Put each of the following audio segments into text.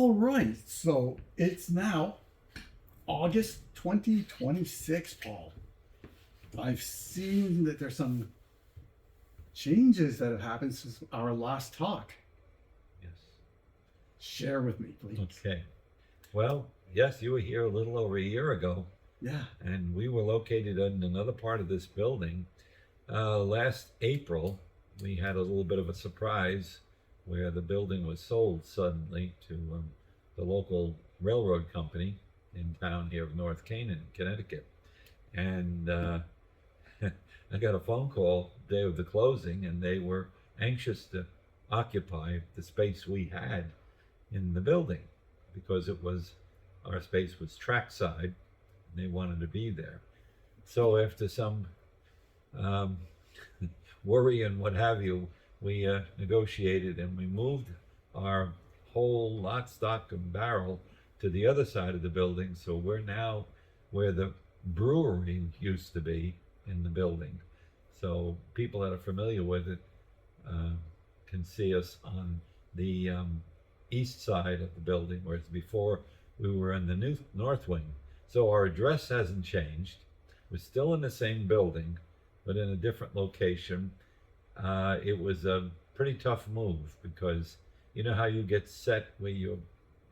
All right, so it's now August 2026, Paul. I've seen that there's some changes that have happened since our last talk. Yes. Share with me, please. Okay. Well, yes, you were here a little over a year ago, Yeah. and we were located in another part of this building. Last April, we had a little bit of a surprise where the building was sold suddenly to the local railroad company in town here of North Canaan, Connecticut. And I got a phone call the day of the closing, and they were anxious to occupy the space we had in the building because our space was trackside, and they wanted to be there. So after some worry and what have you, we negotiated and we moved our whole lot, stock, and barrel to the other side of the building. So we're now where the brewery used to be in the building. So people that are familiar with it can see us on the east side of the building, whereas before we were in the north wing. So our address hasn't changed. We're still in the same building, but in a different location. It was a pretty tough move because you know how you get set where you're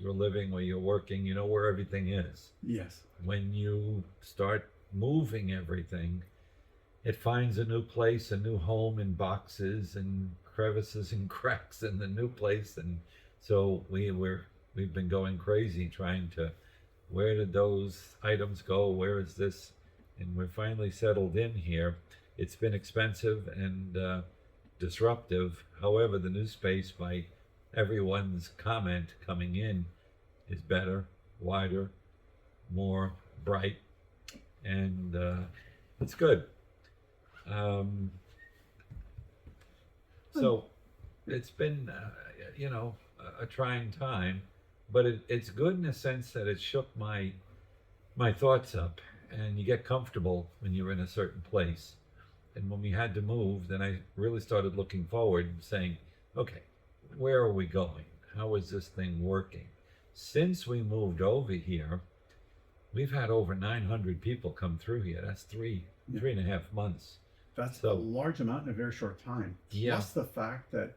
living, where you're working, you know where everything is. Yes. When you start moving everything, it finds a new place, a new home in boxes and crevices and cracks in the new place. And so we've been going crazy trying to, where did those items go? Where is this? And we're finally settled in here. It's been expensive and disruptive. However, the new space, by everyone's comment coming in, is better, wider, more bright, and it's good. So it's been, a trying time, but it's good in the sense that it shook my thoughts up, and you get comfortable when you're in a certain place. And when we had to move, then I really started looking forward and saying, okay, where are we going? How is this thing working? Since we moved over here, we've had over 900 people come through here. That's three and a half months. That's a large amount in a very short time. Yeah. Plus the fact that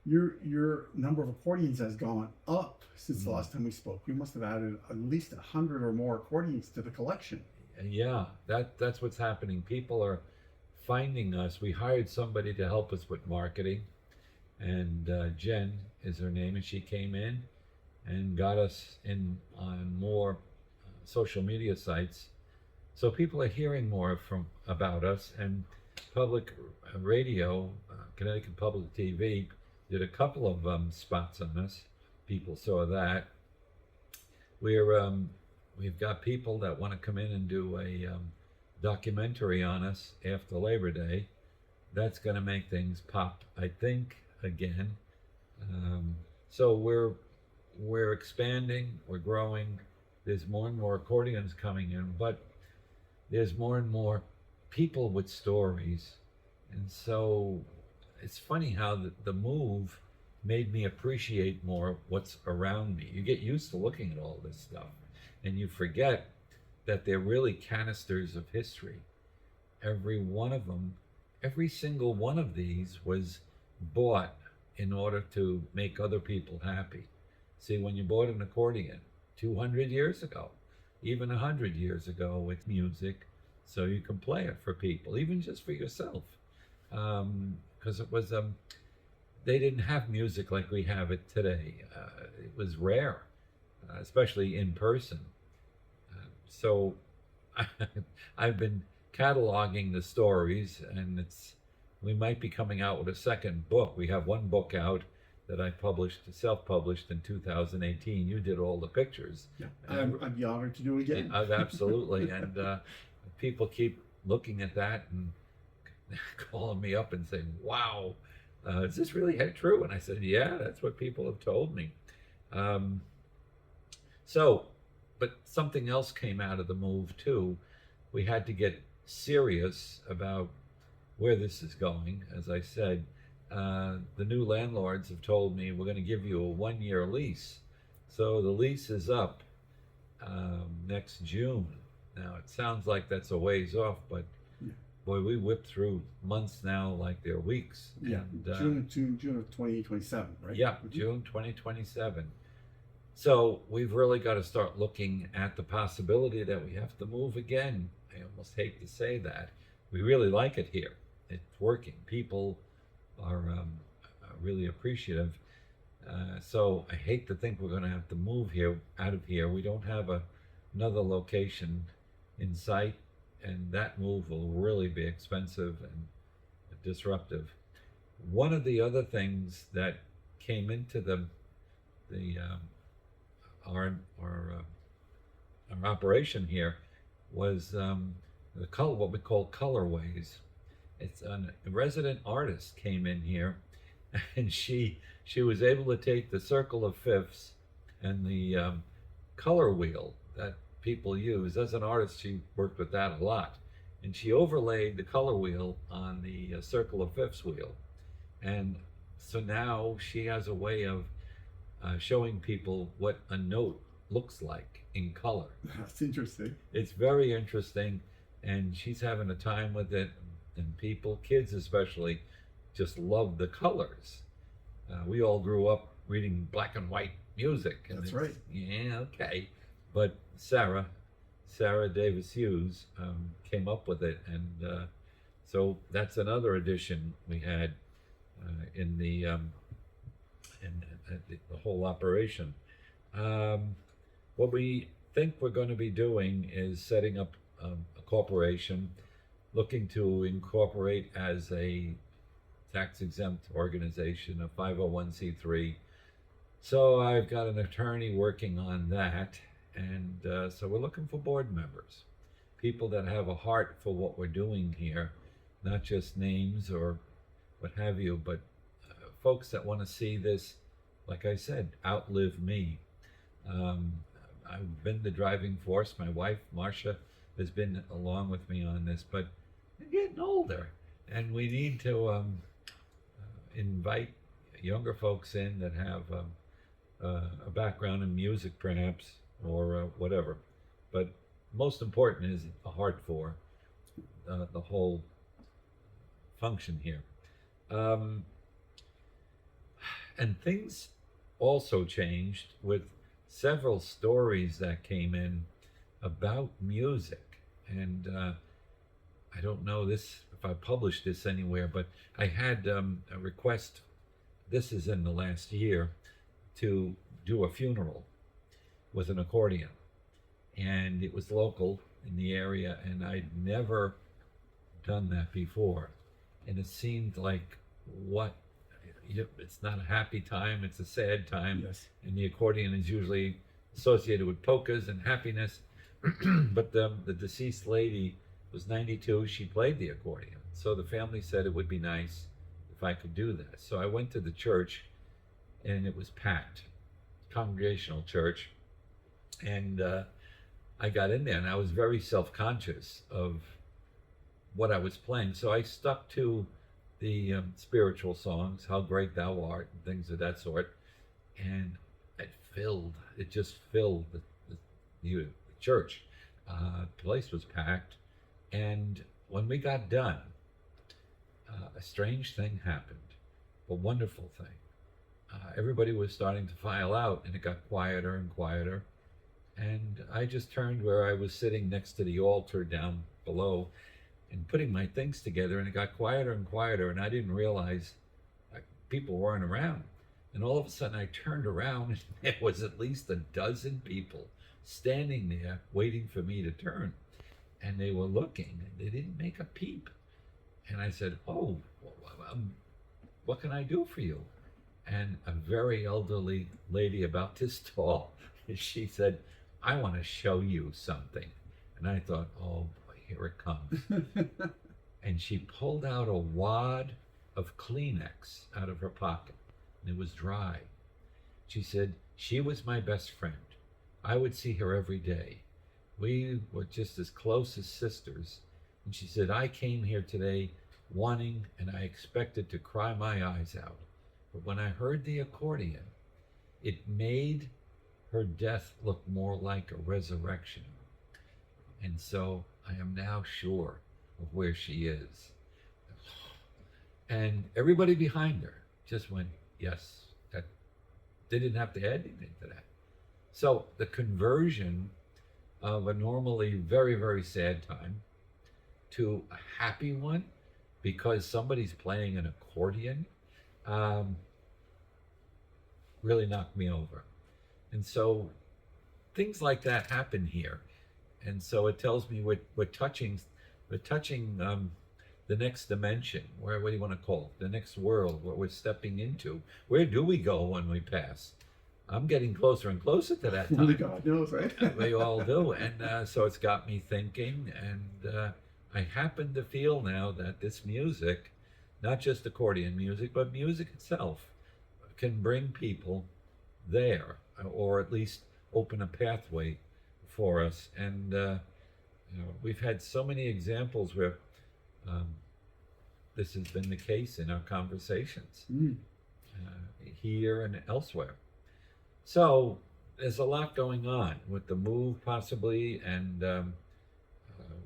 your number of accordions has gone up since the last time we spoke. We must have added at least 100 or more accordions to the collection. Yeah, that's what's happening. People are finding us. We hired somebody to help us with marketing, and Jen is her name, and she came in and got us in on more social media sites. So people are hearing more about us, and public radio, Connecticut Public TV, did a couple of spots on us. People saw that. We've got people that want to come in and do a documentary on us after Labor Day. That's going to make things pop, I think, again. So we're expanding, we're growing. There's more and more accordions coming in, but there's more and more people with stories. And so it's funny how the move made me appreciate more what's around me. You get used to looking at all this stuff, and you forget that they're really canisters of history. Every one of them, every single one of these was bought in order to make other people happy. See, when you bought an accordion 200 years ago, even 100 years ago with music, so you can play it for people, even just for yourself. Because it was, they didn't have music like we have it today. It was rare, especially in person. So I've been cataloging the stories, and we might be coming out with a second book. We have one book out that I self-published in 2018. You did all the pictures. Yeah, I'd be honored to do it again. Absolutely, and people keep looking at that and calling me up and saying, wow, is this really true? And I said, yeah, that's what people have told me. But something else came out of the move too. We had to get serious about where this is going. As I said, the new landlords have told me we're going to give you a 1-year lease. So the lease is up next June. Now it sounds like that's a ways off, but Yeah. boy, we whip through months now like they're weeks. Yeah, And, June of 2027, right? yeah, Mhm. June 2027. So we've really got to start looking at the possibility that we have to move again. I almost hate to say that. We really like it here. It's working. People are really appreciative. So I hate to think we're going to have to move here out of here. We don't have another location in sight, and that move will really be expensive and disruptive. One of the other things that came into the our operation here was the color, what we call colorways. It's a resident artist came in here, and she was able to take the circle of fifths and the color wheel that people use. As an artist, she worked with that a lot, and she overlaid the color wheel on the circle of fifths wheel, and so now she has a way of showing people what a note looks like in color. That's interesting. It's very interesting, and she's having a time with it, and people, kids especially, just love the colors. We all grew up reading black and white music. And That's right. Yeah, okay. But Sarah Davis Hughes, came up with it, and so that's another addition we had in the whole operation. What we think we're going to be doing is setting up a corporation, looking to incorporate as a tax-exempt organization, a 501c3. So I've got an attorney working on that, and so we're looking for board members, people that have a heart for what we're doing here, not just names or what have you, but folks that want to see this, like I said, outlive me. I've been the driving force. My wife, Marcia, has been along with me on this, but I'm getting older, and we need to invite younger folks in that have a background in music, perhaps, or whatever. But most important is a heart for the whole function here. And things also changed with several stories that came in about music. And I don't know this if I published this anywhere, but I had a request, this is in the last year, to do a funeral with an accordion. And it was local in the area, and I'd never done that before. And it seemed like it's not a happy time, it's a sad time. Yes. And the accordion is usually associated with polkas and happiness. But the deceased lady was 92, she played the accordion. So the family said it would be nice if I could do that. So I went to the church, and it was packed, congregational church. And I got in there, and I was very self-conscious of what I was playing. So I stuck to the spiritual songs, How Great Thou Art, and things of that sort. And it just filled the church. The place was packed. And when we got done, a strange thing happened, a wonderful thing. Everybody was starting to file out, and it got quieter and quieter. And I just turned where I was sitting next to the altar down below and putting my things together, and it got quieter and quieter, and I didn't realize people weren't around. And all of a sudden I turned around, and there was at least a dozen people standing there waiting for me to turn. And they were looking, and they didn't make a peep. And I said, "Oh, what can I do for you?" And a very elderly lady, about this tall, she said, "I want to show you something." And I thought, "Oh boy, here it comes." And she pulled out a wad of Kleenex out of her pocket, and it was dry. She said, "She was my best friend. I would see her every day. We were just as close as sisters." And she said, "I came here today wanting, and I expected to cry my eyes out. But when I heard the accordion, it made her death looked more like a resurrection. And so I am now sure of where she is. And everybody behind her just went, yes, that they didn't have to add anything to that. So the conversion of a normally very, very sad time to a happy one because somebody's playing an accordion really knocked me over. And so things like that happen here. And so it tells me we're touching the next dimension, what do you want to call it? The next world, what we're stepping into. Where do we go when we pass? I'm getting closer and closer to that time. Only God knows, right? We all do. And so it's got me thinking. And I happen to feel now that this music, not just accordion music, but music itself, can bring people there, or at least open a pathway for us. And we've had so many examples where this has been the case in our conversations here and elsewhere. So there's a lot going on with the move possibly, and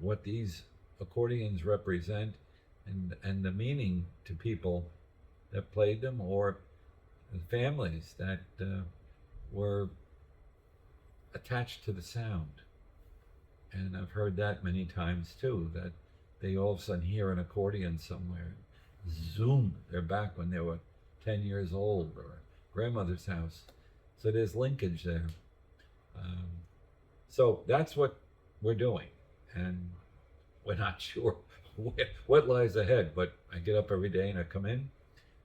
what these accordions represent, and the meaning to people that played them, or the families that were attached to the sound. And I've heard that many times too, that they all of a sudden hear an accordion somewhere, zoom, they're back when they were 10 years old, or grandmother's house. So there's linkage there. So that's what we're doing, and we're not sure what lies ahead, but I get up every day and I come in,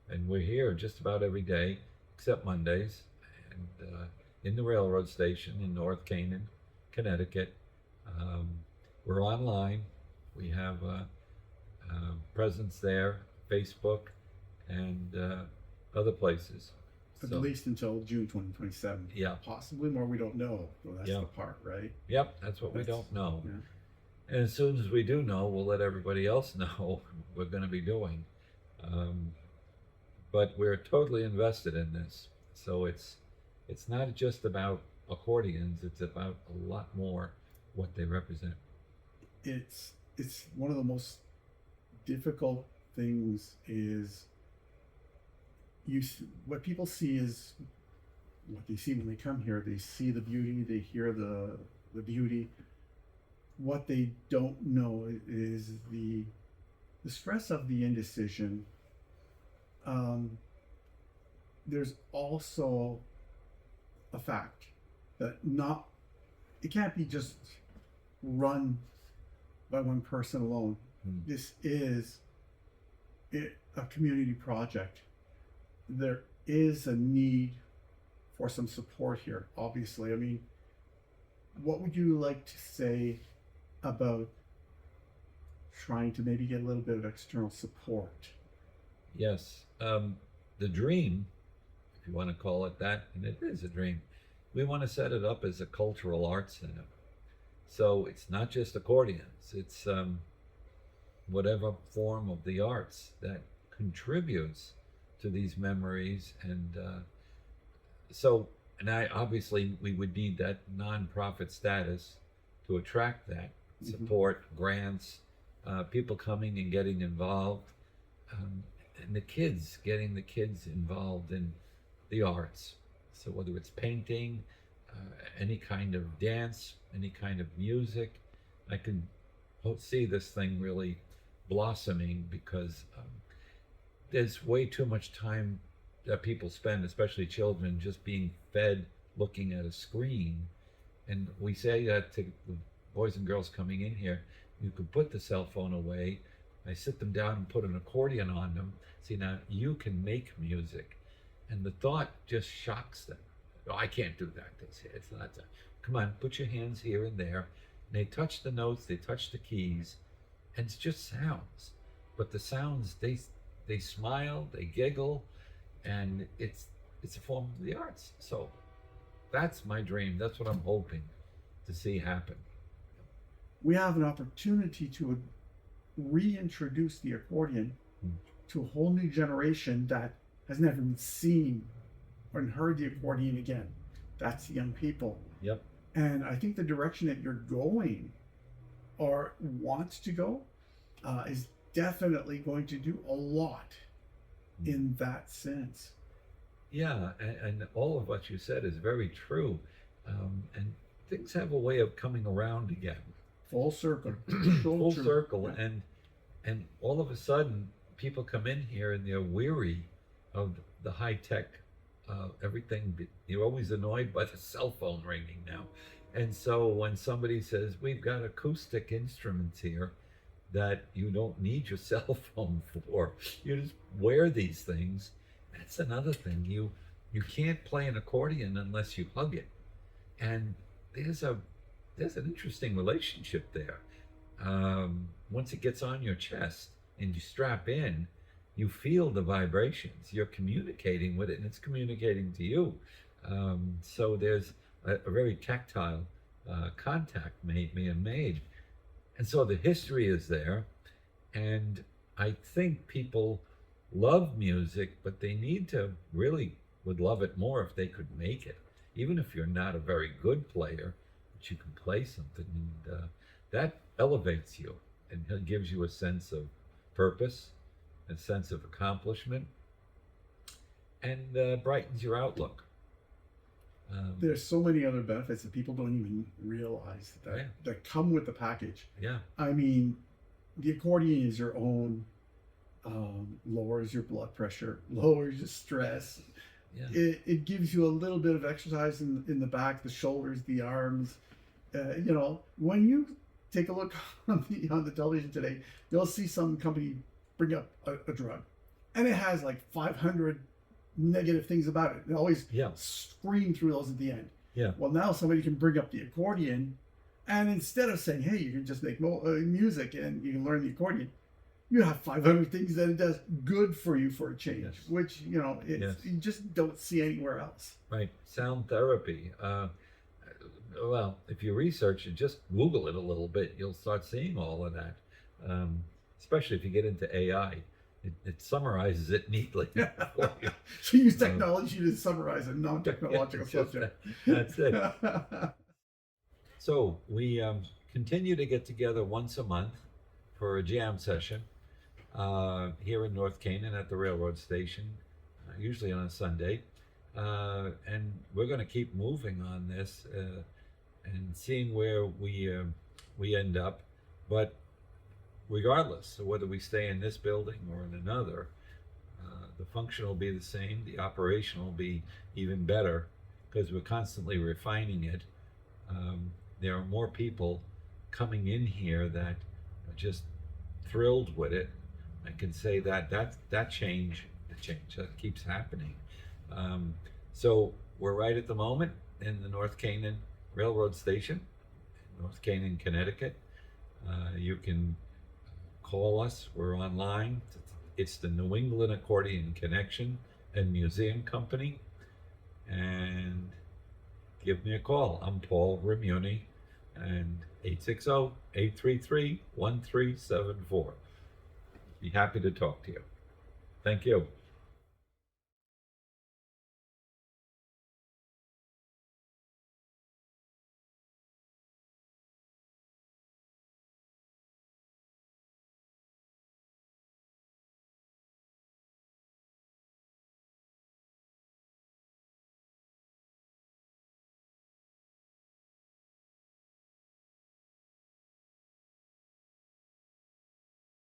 and we're here just about every day, except Mondays, and in the railroad station in North Canaan, Connecticut. We're online. We have a presence there, Facebook, and other places. At least until June 2027. Yeah. Possibly more, we don't know. Well, that's Yeah. the part, right? Yep, that's what we don't know. Yeah. And as soon as we do know, we'll let everybody else know we're going to be doing. But we're totally invested in this. So it's not just about accordions, it's about a lot more what they represent. It's one of the most difficult things is what people see is what they see when they come here. They see the beauty, they hear the beauty. What they don't know is the stress of the indecision. There's also a fact that it can't be just run by one person alone. This is a community project. There is a need for some support here, obviously. I mean, what would you like to say about trying to maybe get a little bit of external support? Yes. The dream, if you want to call it that, and it is a dream, we want to set it up as a cultural arts center. So it's not just accordions, it's whatever form of the arts that contributes to these memories. And obviously we would need that nonprofit status to attract that support, grants, people coming and getting involved, and getting the kids involved in the arts. So whether it's painting, any kind of dance, any kind of music, I can see this thing really blossoming, because there's way too much time that people spend, especially children, just being fed looking at a screen. And we say that to the boys and girls coming in here, you could put the cell phone away. I sit them down and put an accordion on them. See, now you can make music. And the thought just shocks them. Oh, I can't do that, they say. It's not that. Come on, put your hands here and there. And they touch the notes, they touch the keys, and it's just sounds. But the sounds, they smile, they giggle, and it's a form of the arts. So that's my dream. That's what I'm hoping to see happen. We have an opportunity to reintroduce the accordion to a whole new generation that has never seen or heard the accordion again. That's young people. Yep. And I think the direction that you're going or want to go is definitely going to do a lot in that sense. Yeah, and all of what you said is very true. And things have a way of coming around again. Full circle. Full true. circle. Yeah. And all of a sudden, people come in here and they're weary of the high tech, everything. You're always annoyed by the cell phone ringing now. And so when somebody says, we've got acoustic instruments here that you don't need your cell phone for, you just wear these things. That's another thing. You can't play an accordion unless you hug it. And there's an interesting relationship there. Once it gets on your chest and you strap in, you feel the vibrations. You're communicating with it, and it's communicating to you. So there's a very tactile contact being made. And so the history is there. And I think people love music, but they would love it more if they could make it. Even if you're not a very good player, but you can play something, and that elevates you and gives you a sense of purpose, a sense of accomplishment, and brightens your outlook. There's so many other benefits that people don't even realize that come with the package. Yeah. I mean, the accordion is your own, lowers your blood pressure, lowers your stress. Yeah. It gives you a little bit of exercise in the back, the shoulders, the arms. When you take a look on the television today, you'll see some company bring up a drug, and it has like 500 negative things about it. They always scream through those at the end. Yeah. Well, now somebody can bring up the accordion, and instead of saying, "Hey, you can just make music and you can learn the accordion," you have 500 things that it does good for you for a change, which you just don't see anywhere else. Right. Sound therapy. Well, if you research it, just Google it a little bit, you'll start seeing all of that. Especially if you get into AI, it summarizes it neatly for you. So use technology to summarize a non-technological subject. That's it. So we continue to get together once a month for a jam session here in North Canaan at the railroad station, usually on a Sunday. And we're going to keep moving on this and seeing where we end up. But regardless of whether we stay in this building or in another, the function will be the same. The operation will be even better because we're constantly refining it. There are more people coming in here that are just thrilled with it. I can say that change that keeps happening. So we're right at the moment in the North Canaan Railroad Station, North Canaan, Connecticut. You can call us. We're online. It's the New England Accordion Connection and Museum Company. And give me a call. I'm Paul Ramunni, and 860-833-1374. Be happy to talk to you. Thank you.